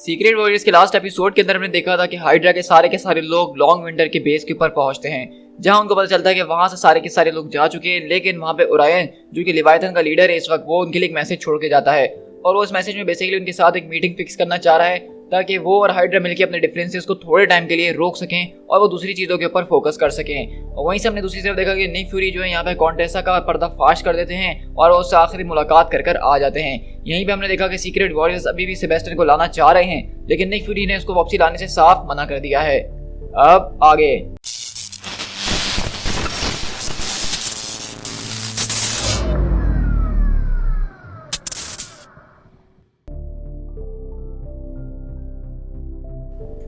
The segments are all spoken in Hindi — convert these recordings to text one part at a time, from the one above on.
सीक्रेट वॉरियर्स के लास्ट एपिसोड के अंदर हमने देखा था कि हाइड्रा के सारे लोग लॉन्ग विंटर के बेस के ऊपर पहुंचते हैं, जहां उनको पता चलता है कि वहां से सारे के सारे लोग जा चुके हैं। लेकिन वहां पे ओरायन जो कि लिवायथन का लीडर है इस वक्त, वो उनके लिए एक मैसेज छोड़ के जाता है और वो इस मैसेज में बेसिकली उनके साथ एक मीटिंग फिक्स करना चाह रहा है ताकि वो और हाइड्रा मिलकर अपने डिफरेंसेस को थोड़े टाइम के लिए रोक सकें और वो दूसरी चीज़ों के ऊपर फोकस कर सकें। और वहीं से हमने दूसरी तरफ देखा कि निक फ्यूरी जो है यहाँ पे कॉन्टेसा का पर्दाफाश कर देते हैं और वो उससे आखिरी मुलाकात कर आ जाते हैं। यहीं पे हमने देखा कि सीक्रेट वॉरियर्स अभी भी सेबेस्टियन को लाना चाह रहे हैं, लेकिन निक फ्यूरी ने उसको वापसी लाने से साफ मना कर दिया है। अब आगे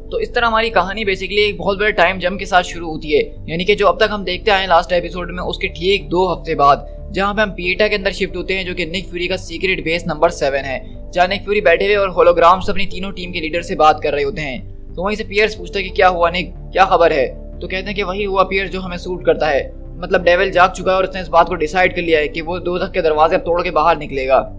तो इस तरह हमारी कहानी बेसिकली एक बहुत बड़े टाइम जंप के साथ शुरू होती है, यानी कि जो अब तक हम देखते आए लास्ट एपिसोड में उसके ठीक 2 हफ्ते बाद, जहां पे हम पीटा के अंदर शिफ्ट होते हैं जो कि निक फ्यूरी का सीक्रेट बेस नंबर 7 है, जहां निक फ्यूरी बैठे हुए और होलोग्राम से अपनी तीनों टीम के लीडर से बात कर रहे होते हैं। तो वहीं से पियर्स पूछता है कि क्या हुआ निक, क्या खबर है। तो कहते हैं कि वही हुआ पियर्स जो हमें सूट करता है, मतलब डेविल जाग चुका है और उसने इस बात को डिसाइड कर लिया है कि वो दोज़ख के दरवाजे अब तोड़ के बाहर निकलेगा।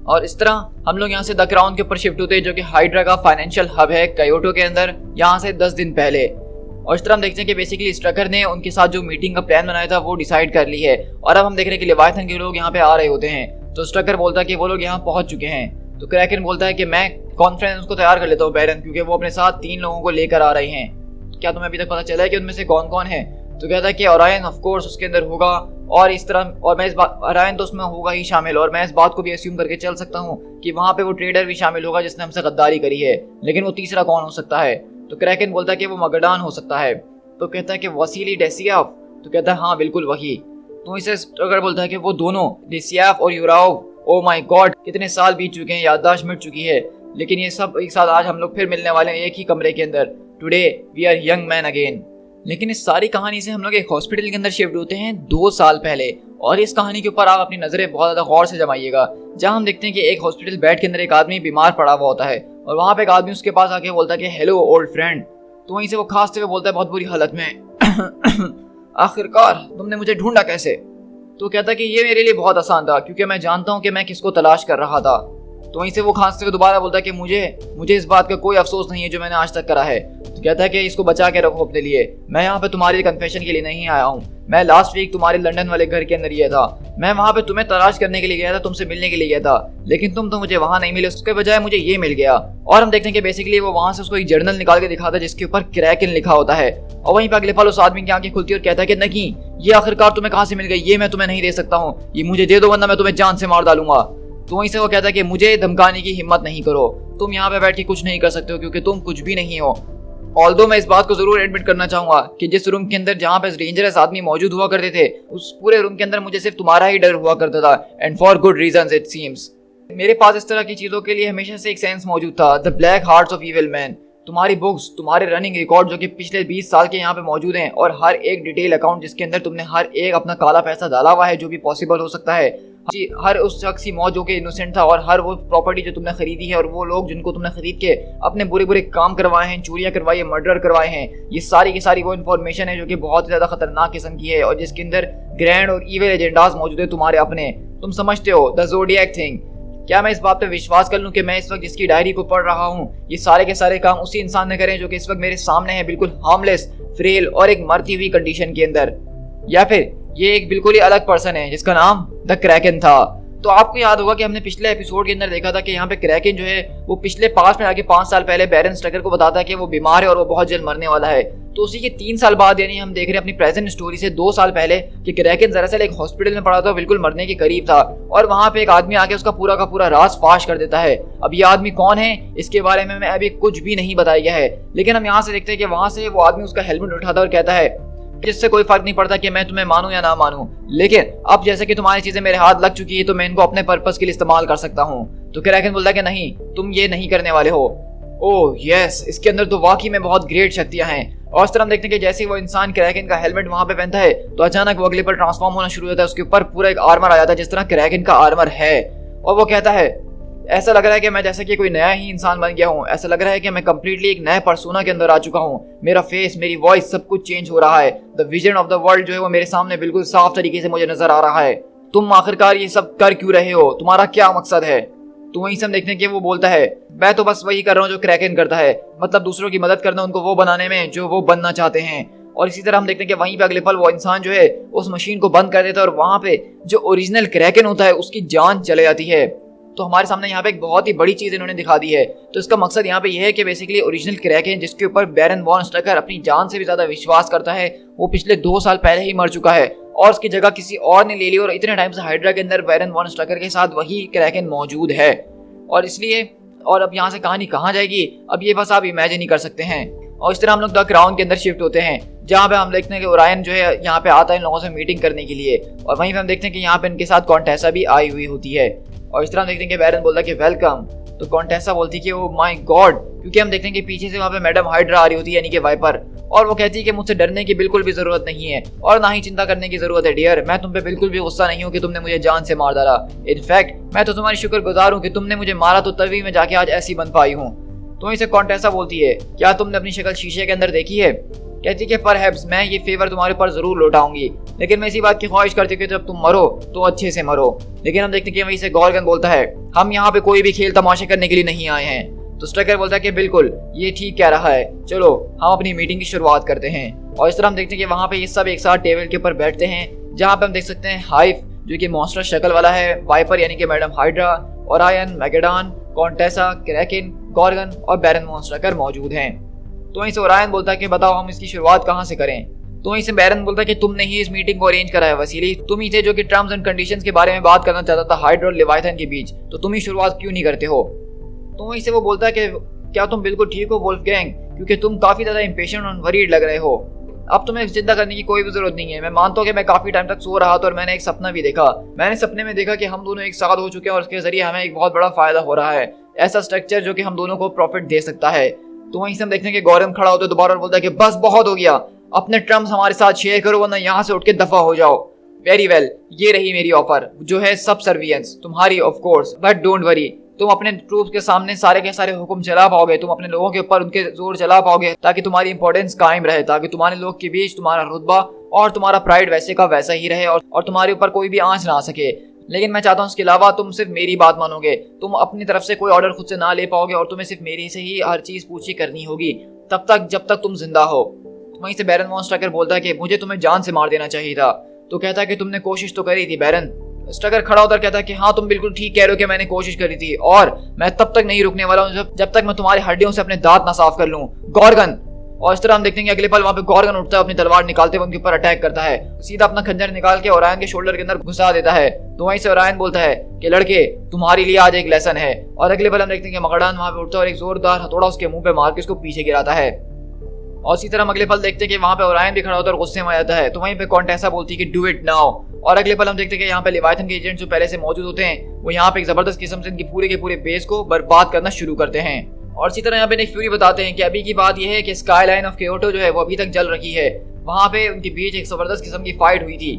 और इस तरह हम लोग यहाँ से द क्राउन के ऊपर शिफ्ट होते हैं जो कि हाइड्रा का फाइनेंशियल हब है कायोटो के अंदर, यहाँ से 10 दिन पहले। और इस तरह हम देखते हैं कि बेसिकली स्ट्रकर ने उनके साथ जो मीटिंग का प्लान बनाया था वो डिसाइड कर ली है और अब हम देख रहे हैं कि लिवायथन के लोग यहाँ पे आ रहे होते हैं। तो स्ट्रकर बोलता है कि वो लोग यहाँ पहुंच चुके हैं। तो क्रैकन बोलता है कि मैं कॉन्फ्रेंस को तैयार कर लेता हूँ बैरन, क्योंकि वो अपने साथ 3 लोगों को लेकर आ रहे हैं। क्या तुम्हें अभी तक पता चला है कि उनमें से कौन कौन है। तो कहता है कि ओरायन ऑफ कोर्स उसके अंदर होगा और इस तरह, और मैं इस बात ओरायन तो उसमें होगा ही शामिल, और मैं इस बात को भी अस्यूम करके चल सकता हूँ कि वहाँ पे वो ट्रेडर भी शामिल होगा जिसने हमसे गद्दारी करी है, लेकिन वो तीसरा कौन हो सकता है। तो क्रैकन बोलता है कि वो मगडान हो सकता है। तो कहता है कि वसीली डेसियाफ। तो कहता है हाँ बिल्कुल वही। तो इसे स्ट्रकर बोलता है कि वो दोनों डेसियाफ और यूराव, ओ माय गॉड कितने साल बीत चुके हैं, याददाश्त मिट चुकी है, लेकिन ये सब एक साथ आज हम लोग फिर मिलने वाले हैं एक ही कमरे के अंदर। Today we are young man again. लेकिन इस सारी कहानी से हम लोग एक हॉस्पिटल के अंदर शिफ्ट होते हैं 2 साल पहले, और इस कहानी के ऊपर आप अपनी नजरें बहुत ज्यादा गौर से जमाइएगा, जहां हम देखते हैं कि एक हॉस्पिटल बेड के अंदर एक आदमी बीमार पड़ा हुआ होता है और वहां पे एक आदमी उसके पास आके बोलता है कि हेलो ओल्ड फ्रेंड। तो वहीं से वो खांसते हुए बोलता है बहुत बुरी हालत में, आखिरकार तुमने मुझे ढूंढा कैसे। तो कहता है कि ये मेरे लिए बहुत आसान था क्योंकि मैं जानता हूँ कि मैं किसको तलाश कर रहा था। तो वहीं से वो खांसते हुए दोबारा बोलता है कि मुझे इस बात का कोई अफसोस नहीं है जो मैंने आज तक करा है। तो कहता है कि इसको बचा के रखो अपने लिए, मैं यहाँ पे तुम्हारे कन्फेशन के लिए नहीं आया हूँ। मैं लास्ट वीक तुम्हारे लंदन वाले घर के अंदर गया था, मैं वहाँ पे तुम्हें तलाश करने के लिए गया था, तुमसे मिलने के लिए गया था, लेकिन तुम तो मुझे वहाँ नहीं मिले, उसके बजाय मुझे ये मिल गया। और हम देखते हैं कि बेसिकली वो वहाँ से उसको एक जर्नल निकाल के दिखाता है जिसके ऊपर क्रैकन लिखा होता है। और वहीं पर अगले पल उस आदमी की आंखें खुलती है और कहता है कि नहीं, ये आखिरकार तुम्हें कहाँ से मिल गई, ये मैं तुम्हें नहीं दे सकता हूँ, ये मुझे दे दो वरना मैं तुम्हें जान से मार डालूंगा। तो वहीं से वो कहता है कि मुझे धमकाने की हिम्मत नहीं करो, तुम यहाँ पे बैठ के कुछ नहीं कर सकते हो क्योंकि तुम कुछ भी नहीं हो। ऑल्दो मैं इस बात को जरूर एडमिट करना चाहूंगा कि जिस रूम के अंदर जहाँ पे डेंजरस आदमी मौजूद हुआ करते थे, उस पूरे रूम के अंदर मुझे सिर्फ तुम्हारा ही डर हुआ करता था, and for good reasons it seems. मेरे पास इस तरह की चीजों के लिए हमेशा से एक सेंस मौजूद था, the black hearts of evil man. तुम्हारी बुक्स, तुम्हारे रनिंग रिकॉर्ड जो कि पिछले 20 साल के यहाँ पे मौजूद हैं, और हर एक डिटेल अकाउंट जिसके अंदर तुमने हर एक अपना काला पैसा डाला हुआ है जो भी पॉसिबल हो सकता है, हर उस शख्स की मौत जो कि इनोसेंट था, और हर वो प्रॉपर्टी जो तुमने खरीदी है, और वो लोग जिनको तुमने खरीद के अपने बुरे बुरे काम करवाए हैं, चोरियां करवाई है, मर्डर करवाए हैं, ये सारी की सारी वो इन्फॉर्मेशन है जो कि बहुत ज़्यादा खतरनाक किस्म की है और जिसके अंदर ग्रैंड और इविल एजेंडाज मौजूद है तुम्हारे अपने। तुम समझते हो द ज़ोडिएक थिंग। क्या मैं इस बात पे विश्वास कर लूं कि मैं इस वक्त जिसकी डायरी को पढ़ रहा हूं, ये सारे के सारे काम उसी इंसान ने करे जो कि इस वक्त मेरे सामने है, बिल्कुल हार्मलेस, फ्रेल और एक मरती हुई कंडीशन के अंदर, या फिर ये एक बिल्कुल ही अलग पर्सन है जिसका नाम द क्रैकन था। तो आपको याद होगा कि हमने पिछले एपिसोड के अंदर देखा था कि यहाँ पे क्रैकन जो है वो पिछले पास्ट में आके 5 साल पहले बैरन स्ट्रकर को बताता है कि वो बीमार है और वो बहुत जल्द मरने वाला है। तो उसी के 3 साल बाद, यानी हम देख रहे हैं अपनी प्रेजेंट स्टोरी से 2 साल पहले, कि क्रैकन दरअसल एक हॉस्पिटल में पड़ा था, बिल्कुल मरने के करीब था, और वहां पे एक आदमी आके उसका पूरा का पूरा राज फाश कर देता है। अब ये आदमी कौन है इसके बारे में अभी कुछ भी नहीं बताया गया है, लेकिन हम यहाँ से देखते हैं कि वहां से वो आदमी उसका हेलमेट उठाता है और कहता है जिससे कोई फर्क नहीं पड़ता कि मैं तुम्हें मानूं या ना मानूं, लेकिन अब जैसे कि तुम्हारी चीजें मेरे हाथ लग चुकी है तो मैं इनको अपने पर्पस के लिए इस्तेमाल कर सकता हूं। तो क्रैकन बोलता है कि नहीं, तुम ये नहीं करने वाले हो। ओह यस, इसके अंदर तो वाकई में बहुत ग्रेट शक्तियां हैं। और इस तरह हम देखते हैं कि जैसे ही वो इंसान क्रैकन का हेलमेट वहां पे पहनता है तो अचानक वो अगले पर ट्रांसफॉर्म होना शुरू होता है, उसके ऊपर पूरा एक आर्मर आ जाता है जिस तरह क्रैकन का आर्मर है, और वो कहता है ऐसा लग रहा है कि मैं जैसे कि कोई नया ही इंसान बन गया हूँ, ऐसा लग रहा है कि मैं कंप्लीटली एक नए पर्सोना के अंदर आ चुका हूँ, मेरा फेस, मेरी वॉइस, सब कुछ चेंज हो रहा है, the vision of the world जो है वो मेरे सामने बिल्कुल साफ तरीके से मुझे नजर आ रहा है। तुम आखिरकार ये सब कर क्यों रहे हो, तुम्हारा क्या मकसद है। तो वहीं से हम देखते हैं कि वो बोलता है मैं तो बस वही कर रहा हूँ जो क्रैकन करता है, मतलब दूसरों की मदद करना, उनको वो बनाने में जो वो बनना चाहते हैं। और इसी तरह हम देखते हैं कि वहीं पे अगले पल वो इंसान जो है उस मशीन को बंद कर देता है और वहां पे जो ओरिजिनल क्रैकन होता है उसकी जान चले जाती है। तो हमारे सामने यहाँ पे एक बहुत ही बड़ी चीज इन्होंने दिखा दी है। तो इसका मकसद यहाँ पे यह है कि बेसिकली ओरिजिनल क्रैकन जिसके ऊपर बैरन वॉन स्ट्रकर अपनी जान से भी ज्यादा विश्वास करता है, वो पिछले 2 साल पहले ही मर चुका है और उसकी जगह किसी और ने ले ली। और इतने टाइम से हाइड्रा के अंदर बैरन वॉन स्ट्रकर के साथ वही क्रैकन मौजूद है। और इसलिए और अब यहाँ से कहानी कहाँ जाएगी अब ये बस आप इमेजिन ही कर सकते हैं। और इस तरह हम लोग द क्राउन के अंदर शिफ्ट होते हैं, जहाँ पे हम देखते हैं कि ओरायन जो है यहाँ पे आता है इन लोगों से मीटिंग करने के लिए। और वहीं पे हम देखते हैं कि यहाँ पे इनके साथ कॉन्टेसा भी आई हुई होती है। और इस तरह हम देखते हैं कि बैरन बोलता है कि वेलकम। तो कॉन्टेसा बोलती है कि ओ माय गॉड, क्योंकि हम देखते हैं कि पीछे से वहाँ पे मैडम हाइड्रा आ रही होती है यानी कि वाइपर, और वो कहती है कि मुझसे डरने की बिल्कुल भी जरूरत नहीं है और ना ही चिंता करने की जरूरत है डियर। मैं तुम पे बिल्कुल भी गुस्सा नहीं हूँ कि तुमने मुझे जान से मार डाला। इनफैक्ट मैं तो तुम्हारी शुक्रगुजार हूँ कि तुमने मुझे मारा, तो तभी मैं जाके आज ऐसी बन पाई हूँ। तो इसे कॉन्टेसा बोलती है क्या तुमने अपनी शक्ल शीशे के अंदर देखी है? कहती है कि परहैप्स मैं ये फेवर तुम्हारे ऊपर जरूर लौटाऊंगी, लेकिन मैं इसी बात की ख्वाहिश करती हूँ कि जब तुम मरो तो अच्छे से मरो। लेकिन हम देखते हैं कि वहीं से गॉर्गन बोलता है हम यहाँ पे कोई भी खेल तमाशे करने के लिए नहीं आए हैं। तो स्ट्रकर बोलता है कि बिल्कुल ये ठीक कह रहा है, चलो हम अपनी मीटिंग की शुरुआत करते हैं। और इस तरह हम देखते हैं कि वहाँ पे ये सब एक साथ टेबल के ऊपर बैठते हैं, जहाँ पे हम देख सकते हैं हाइफ जो कि मॉन्स्टर शक्ल वाला है, वाइपर यानी कि मैडम हाइड्रा, ओरायन, मैगेडॉन, कॉन्टेसा, क्रैकन, गॉर्गन और बैरन वॉन स्ट्रकर मौजूद हैं। तो वहीं से ओरायन बोलता है कि बताओ हम इसकी शुरुआत कहाँ से करें? तो वहीं से बैरन बोलता है कि तुमने ही इस मीटिंग को अरेंज कराया वसीली, तुम ही थे जो कि टर्म्स एंड कंडीशंस के बारे में बात करना चाहता था हाइड्रा और लेवाइथन के बीच, तो तुम ही शुरुआत क्यों नहीं करते हो? तो वहीं से वो बोलता है कि क्या तुम बिल्कुल ठीक हो वोल्फगैंग, क्योंकि तुम काफी ज्यादा इंपेशेंट और वरीड लग रहे हो। अब तुम्हें चिंता करने की कोई भी जरूरत नहीं है। मैं मानता हूँ कि मैं काफी टाइम तक सो रहा था और मैंने एक सपना भी देखा। मैंने सपने में देखा कि हम दोनों एक साथ हो चुके हैं और उसके जरिए हमें एक बहुत बड़ा फायदा हो रहा है, ऐसा स्ट्रक्चर जो कि हम दोनों को प्रॉफिट दे सकता है। तो वहीं से हम देखते हैं कि गौरव खड़ा होता है दोबारा और बोलता है कि बस बहुत हो गया, अपने टर्म्स हमारे साथ शेयर करो वरना यहाँ से उठ के दफा हो जाओ। वेरी वेल, ये रही मेरी ऑफर जो है सब सर्वियंस तुम्हारी of course, but don't worry, तुम अपने ट्रूप्स के सामने सारे के सारे हुक्म चला पाओगे, तुम अपने लोगों के ऊपर उनके जोर चला पाओगे ताकि तुम्हारी इंपॉर्टेंस कायम रहे, ताकि तुम्हारे लोग के बीच तुम्हारा रुतबा और तुम्हारा प्राइड वैसे का वैसा ही रहे और तुम्हारे ऊपर कोई भी आंच ना आ सके। लेकिन मैं चाहता हूँ इसके अलावा तुम सिर्फ मेरी बात मानोगे, तुम अपनी तरफ से कोई ऑर्डर खुद से ना ले पाओगे और तुम्हें सिर्फ मेरी से ही हर चीज पूछी करनी होगी तब तक जब तक तुम जिंदा हो। वहीं से बैरन वॉन स्ट्रकर बोलता है कि मुझे तुम्हें जान से मार देना चाहिए था। तो कहता है कि तुमने कोशिश तो करी थी बैरन। स्ट्रकर खड़ा होकर कहता है कि हाँ तुम बिल्कुल ठीक कह रहे हो कि मैंने कोशिश करी थी और मैं तब तक नहीं रुकने वाला हूँ जब तक मैं तुम्हारी हड्डियों से अपने दांत ना साफ कर लूं, गॉर्गन। और इस तरह हम देखते हैं कि अगले पल वहां पे गॉर्गन उठता है, अपनी तलवार निकालते हुए उनके ऊपर अटैक करता है, सीधा अपना खंजर निकाल के ओरायन के शोल्डर के अंदर घुसा देता है। तो वहीं से ओरायन बोलता है कि लड़के तुम्हारे लिए आज एक लेसन है। और अगले पल हम देखते हैं कि मगडान वहां पे उठता है और एक जोरदार हथौड़ा उसके मुंह पे मार के उसको पीछे गिराता है। और इसी तरह हम अगले पल देखते हैं कि वहां पे ओरायन भी खड़ा होता है और गुस्से में आ जाता है। तो वहीं पे कॉन्टेसा बोलती है कि डू इट नाउ। और अगले पल हम देखते हैं कि यहाँ पे लेवाइथन के एजेंट जो पहले से मौजूद होते हैं वो यहाँ पे एक जबरदस्त किस्म से इनकी पूरे के पूरे बेस को बर्बाद करना शुरू करते हैं। और इसी तरह यहाँ पे निक फ्यूरी बताते हैं कि अभी की बात यह है कि स्काई लाइन ऑफ क्योटो जो है वो अभी तक जल रही है। वहां पे उनके बीच एक जबरदस्त किस्म की फाइट हुई थी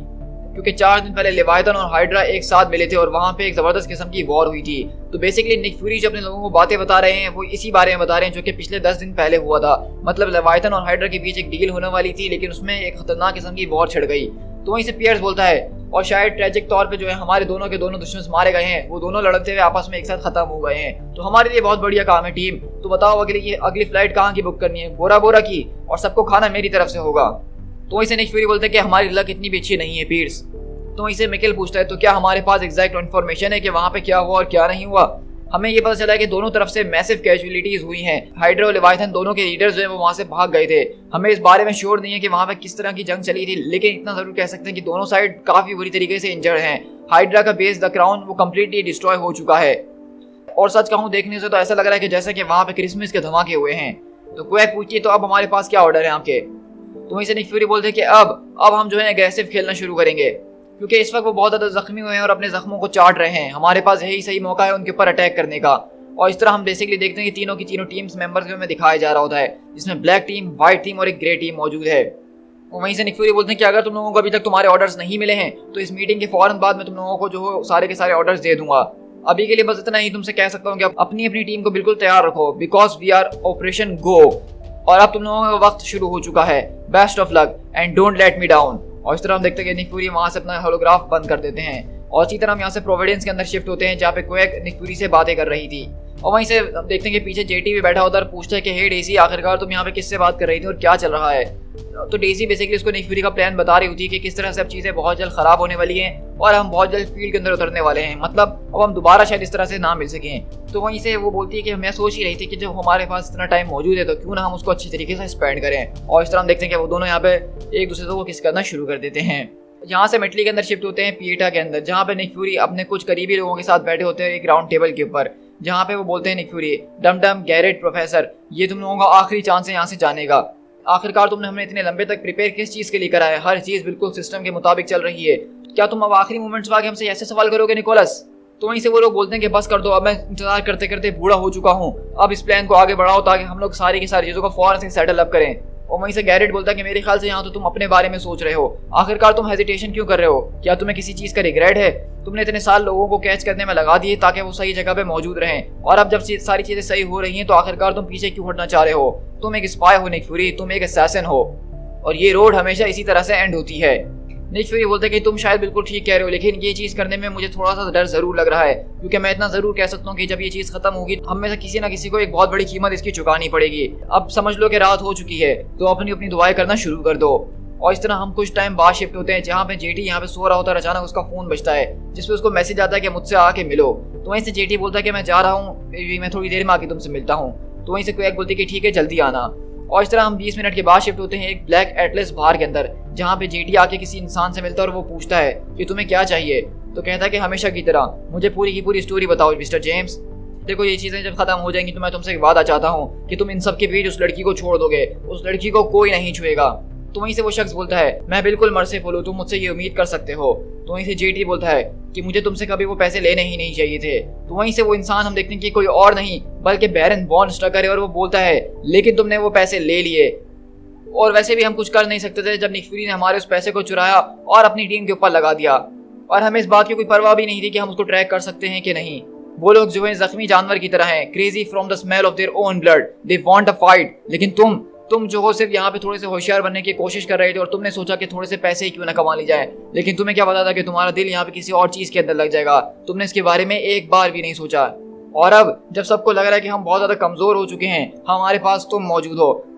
क्योंकि 4 दिन पहले लेवाइथन और हाइड्रा एक साथ मिले थे और वहां पे एक जबरदस्त किस्म की वॉर हुई थी। तो बेसिकली निक फ्यूरी जो अपने लोगों को बातें बता रहे हैं वो इसी बारे में बता रहे हैं जो कि पिछले 10 दिन पहले हुआ था। मतलब लेवाइथन और हाइड्रा के बीच एक डील होने वाली थी लेकिन उसमें एक खतरनाक किस्म की वॉर छिड़ गई। तो वहीं से पियर्स बोलता है और शायद ट्रेजिक तौर पे जो है हमारे दोनों के दोनों दुश्मन मारे गए हैं, वो दोनों लड़ते हुए आपस में एक साथ खत्म हो गए हैं। तो हमारे लिए बहुत बढ़िया काम है टीम। तो बताओ अगली फ्लाइट कहाँ की बुक करनी है? बोरा बोरा की, और सबको खाना मेरी तरफ से होगा। तो वहीं से निक फ्यूरी बोलते हैं कि हमारी लक इतनी भी अच्छी नहीं है पियर्स। तो वहीं से मिकेल पूछता है तो क्या हमारे पास एग्जैक्ट इन्फॉर्मेशन है कि वहां पे क्या हुआ और क्या नहीं हुआ? हमें ये पता चला है कि दोनों तरफ से मैसिव कैजुअलिटीज हुई हैं। हाइड्रा और लेवाइथन दोनों के लीडर्स जो हैं वो वहां से भाग गए थे। हमें इस बारे में श्योर नहीं है कि वहां पे किस तरह की जंग चली थी, लेकिन इतना जरूर कह सकते हैं कि दोनों साइड काफी बुरी तरीके से इंजर्ड हैं। हाइड्रा का बेस द क्राउन वो कम्प्लीटली डिस्ट्रॉय हो चुका है और सच कहूं देखने से तो ऐसा लग रहा है कि जैसा कि वहां पे क्रिसमस के धमाके हुए हैं। तो क्वैक पूछिए तो अब हमारे पास क्या ऑर्डर है आपके? तो वहीं से निक फ्यूरी बोलते हैं कि अब हम जो है एग्रेसिव खेलना शुरू करेंगे क्योंकि इस वक्त वो बहुत ज्यादा जख्मी हुए हैं और अपने जख्मों को चाट रहे हैं। हमारे पास यही सही मौका है उनके ऊपर अटैक करने का। और इस तरह हम बेसिकली देखते हैं कि तीनों की तीनों टीम्स मेंबर्स में दिखाया जा रहा होता है जिसमें ब्लैक टीम, व्हाइट टीम और एक ग्रे टीम मौजूद है। और वहीं से निक फ्यूरी बोलते हैं कि अगर तुम लोगों को अभी तक तुम्हारे ऑर्डर्स नहीं मिले हैं तो इस मीटिंग के फौरन बाद में तुम लोगों को जो सारे के सारे ऑर्डर्स दे दूंगा। अभी के लिए बस इतना ही तुमसे कह सकता हूँ कि अपनी अपनी टीम को बिल्कुल तैयार रखो बिकॉज वी आर ऑपरेशन गो। और अब तुम लोगों का वक्त शुरू हो चुका है। Best of luck and don't let me down. और इस तरह हम देखते हैं कि निक फ्यूरी वहां से अपना होलोग्राफ बंद कर देते हैं और इसी तरह हम यहाँ से प्रोविडेंस के अंदर शिफ्ट होते हैं, जहाँ पे क्वेक निक फ्यूरी से बातें कर रही थी। और वहीं से देखते हैं कि पीछे जेटी भी बैठा होता है और पूछता है कि हे डेजी, आखिरकार तुम यहाँ पे किससे बात कर रही थी और क्या चल रहा है। तो डेजी बेसिकली उसको निक फ्यूरी का प्लान बता रही होती है कि किस तरह से अब चीज़ें बहुत जल्द खराब होने वाली हैं और हम बहुत जल्द फील्ड के अंदर उतरने वाले हैं, मतलब अब हम दोबारा शायद इस तरह से ना मिल सकें। तो वहीं से वो बोलती है कि मैं सोच ही रही थी कि जब हमारे पास इतना टाइम मौजूद है तो क्यों ना हम उसको अच्छी तरीके से स्पेंड करें। और इस तरह हम देखते हैं कि वो दोनों यहाँ पे एक दूसरे को किस करना शुरू कर देते हैं। यहाँ से मेटली के अंदर शिफ्ट होते हैं पिएटा के अंदर, जहाँ पे निक फ्यूरी अपने कुछ करीबी लोगों के साथ बैठे होते हैं एक राउंड टेबल के ऊपर, जहाँ पे वो बोलते हैं निक फ्यूरी, डम डम गैरेट प्रोफेसर, ये तुम लोगों का आखिरी चांस है यहाँ से जाने का। आखिरकार तुमने हमें इतने लंबे तक प्रिपेयर किस चीज़ के लिए करा है, हर चीज़ बिल्कुल सिस्टम के मुताबिक चल रही है, क्या तुम अब आखिरी मोमेंट्स में आके हमसे ऐसे सवाल करोगे निकोलस। तो वहीं से वो लोग बोलते हैं कि बस कर दो, अब मैं इंतजार करते करते बूढ़ा हो चुका हूँ, अब इस प्लान को आगे बढ़ाओ ताकि हम लोग सारी की सारी चीज़ों को फौरन से सेटल अप करें। और वहीं से गैरेट बोलता है कि मेरे ख्याल से यहाँ तो तुम अपने बारे में सोच रहे हो, आखिरकार तुम हेजिटेशन क्यों कर रहे हो, क्या तुम्हें किसी चीज़ का रिग्रेट है, तुमने इतने साल लोगों को कैच करने में लगा दिए ताकि वो सही जगह पे मौजूद रहें, और अब जब सारी चीज़ें सही हो रही हैं तो आखिरकार तुम पीछे क्यों हटना चाह रहे हो। तुम एक स्पाई हो निक फ्यूरी, तुम एक असैसिन हो और ये रोड हमेशा इसी तरह से एंड होती है। निक फ्यूरी बोलते हैं कि तुम शायद बिल्कुल ठीक कह रहे हो, लेकिन ये चीज़ करने में मुझे थोड़ा सा डर जरूर लग रहा है, क्योंकि मैं इतना जरूर कह सकता हूँ कि जब ये चीज़ खत्म होगी हम में से किसी ना किसी को एक बहुत बड़ी कीमत इसकी चुकानी पड़ेगी। अब समझ लो कि रात हो चुकी है, तो अपनी अपनी दुआएं करना शुरू कर दो। और इस तरह हम कुछ टाइम बाद शिफ्ट होते हैं, जहाँ पे जेटी यहाँ पे सो रहा होता है, अचानक उसका फोन बजता है जिसपे उसको मैसेज आता है कि मुझसे आके मिलो। तो वहीं से जेटी बोलता है कि मैं जा रहा हूँ, मैं थोड़ी देर में आके तुमसे मिलता हूँ। तो वहीं से क्वेक बोलती है कि ठीक है जल्दी आना। और इस तरह हम 20 मिनट के बाद शिफ्ट होते हैं एक ब्लैक एटलस बार के अंदर, जहाँ पे जेटी आके किसी इंसान से मिलता है और वो पूछता है कि तुम्हें क्या चाहिए। तो कहता है कि हमेशा की तरह मुझे पूरी की पूरी स्टोरी बताओ मिस्टर जेम्स। देखो ये चीज़ें जब खत्म हो जाएंगी तो मैं तुमसे एक वादा चाहता हूँ कि तुम इन सब के बीच उस लड़की को छोड़ दोगे, उस लड़की को कोई नहीं छुएगा। तो वहीं से वो शख्स बोलता है मैं बिल्कुल मर्सीफुल हूँ, तुम मुझसे ये उम्मीद कर सकते हो। तो वहीं से जेटी बोलता है कि मुझे तुमसे कभी वो पैसे लेने ही नहीं चाहिए थे। तो वहीं से वो इंसान हम देखते हैं कि कोई और नहीं बल्कि बैरन वॉन स्ट्रकर है, और वो बोलता है लेकिन तुमने वो पैसे ले लिए, और वैसे भी हम कुछ कर नहीं सकते थे जब निक फ्यूरी ने हमारे उस पैसे को चुराया और अपनी टीम के ऊपर लगा दिया, और हमें इस बात की कोई परवाह भी नहीं थी कि हम उसको ट्रैक कर सकते हैं कि नहीं। वो लोग जो है जख्मी जानवर की तरह हैं, crazy from the smell of their own blood, they want a fight. लेकिन तुम जो हो सिर्फ यहाँ पे थोड़े से होशियार बनने की कोशिश कर रहे थे, और तुमने सोचा कि थोड़े से पैसे ही क्यों ना कमा ली जाए, लेकिन तुम्हें क्या पता था कि तुम्हारा दिल यहाँ पे किसी और चीज के अंदर लग जाएगा। तुमने इसके बारे में एक बार भी नहीं सोचा, और अब जब सबको लग रहा है कि हम बहुत ज्यादा कमजोर हो चुके हैं, हमारे पास तुम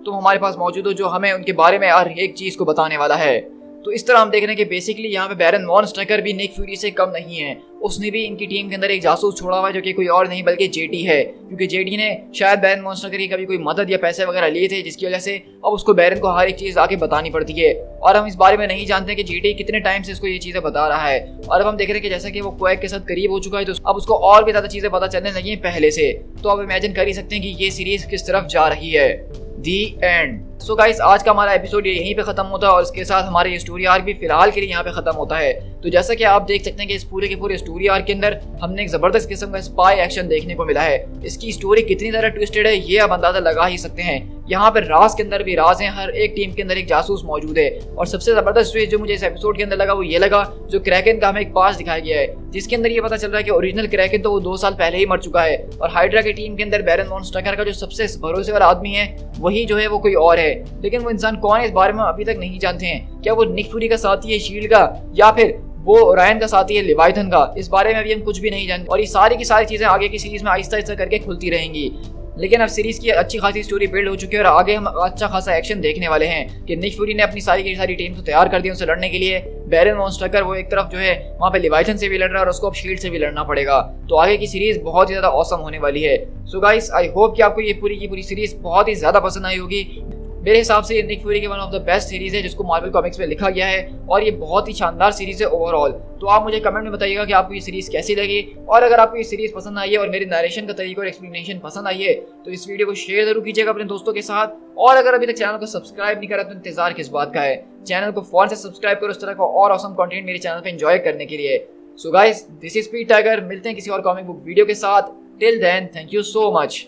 हमारे पास मौजूद हो जो हमें उनके बारे में हर एक चीज को बताने वाला है। तो इस तरह हम देख रहे हैं कि बेसिकली यहाँ पे बैरन वॉन स्ट्रकर भी निक फ्यूरी से कम नहीं है, उसने भी इनकी टीम के अंदर एक जासूस छोड़ा हुआ है जो कि कोई और नहीं बल्कि जेटी है, क्योंकि जेटी ने शायद बैरन वॉन स्ट्रकर की कभी कोई मदद या पैसे वगैरह लिए थे, जिसकी वजह से अब उसको बैरन को हर एक चीज़ आके बतानी पड़ती है। और हम इस बारे में नहीं जानते कि जेटी कितने टाइम से इसको ये चीज़ें बता रहा है। और अब हम देख रहे हैं कि जैसा कि वो क्वेक के साथ करीब हो चुका है, तो अब उसको और भी ज़्यादा चीज़ें पता चलने लगी हैं पहले से। तो अब इमेजिन कर ही सकते हैं कि ये सीरीज किस तरफ जा रही है। दी एंड। सो गाइस, आज का हमारा एपिसोड यहीं पे खत्म होता है, और इसके साथ हमारे ये स्टोरी आर्क भी फिलहाल के लिए यहाँ पे खत्म होता है। तो जैसा कि आप देख सकते हैं कि इस पूरे के पूरे स्टोरी आर्क के अंदर हमने एक जबरदस्त किस्म का स्पाई एक्शन देखने को मिला है। इसकी स्टोरी कितनी ज्यादा ट्विस्टेड है ये आप अंदाजा लगा ही सकते हैं। यहाँ पर राज के अंदर भी राज हैं, हर एक टीम के अंदर एक जासूस मौजूद है। और सबसे जबरदस्त ट्विस्ट जो मुझे इस एपिसोड के अंदर लगा वो ये लगा, जो क्रैकन का हमें एक पास दिखाया गया है, जिसके अंदर ये पता चल रहा है कि ओरिजिनल क्रैकन तो वो 2 साल पहले ही मर चुका है, और हाइड्रा की टीम के अंदर बैरन वॉन स्ट्रकर का जो सबसे भरोसे वाला आदमी है वही जो है वो कोई और है। लेकिन वो इंसान कौन है इस बारे में अभी तक नहीं जानते हैं। क्या वो निक फ्यूरी का साथी है शील्ड का, या फिर वो ओरायन का साथी है लिवाइथन का, इस बारे में अभी हम कुछ भी नहीं जानते। और ये सारी की सारी चीजें आगे की सीरीज में आहिस्ता आहिस्ता करके खुलती रहेंगी। लेकिन अब सीरीज की अच्छी खासी स्टोरी बिल्ड हो चुकी है, और आगे हम अच्छा खासा एक्शन देखने वाले हैं कि निक फ्यूरी ने अपनी सारी की सारी टीम को तैयार कर दी उनसे लड़ने के लिए। बैरन वॉन स्ट्रकर वो एक तरफ जो है वहाँ पे लिवाइथन से भी लड़ रहा है, और उसको अब शील्ड से भी लड़ना पड़ेगा। तो आगे की सीरीज बहुत ही ज्यादा औसम होने वाली है। सो गाइस, आई होप कि आपको ये पूरी की पूरी सीरीज बहुत ही ज्यादा पसंद आई होगी। मेरे हिसाब से ये निक फ्यूरी की one of the best series है जिसको मार्वल कॉमिक्स में लिखा गया है, और ये बहुत ही शानदार सीरीज है ओवरऑल। तो आप मुझे कमेंट में बताइएगा कि आपको ये सीरीज कैसी लगी, और अगर आपको ये सीरीज पसंद आई है और मेरे नरेशन का तरीका और एक्सप्लेनेशन पसंद आई है तो इस वीडियो को शेयर जरूर कीजिएगा अपने दोस्तों के साथ। और अगर अभी तक चैनल को सब्सक्राइब नहीं करा तो इंतजार किस बात का है, चैनल को फौरन से सब्सक्राइब करो इस तरह का और ऑसम कंटेंट मेरे चैनल पे एंजॉय करने के लिए। So guys, this is Speed Tiger, मिलते हैं किसी और कॉमिक बुक वीडियो के साथ। Till then, thank you so much.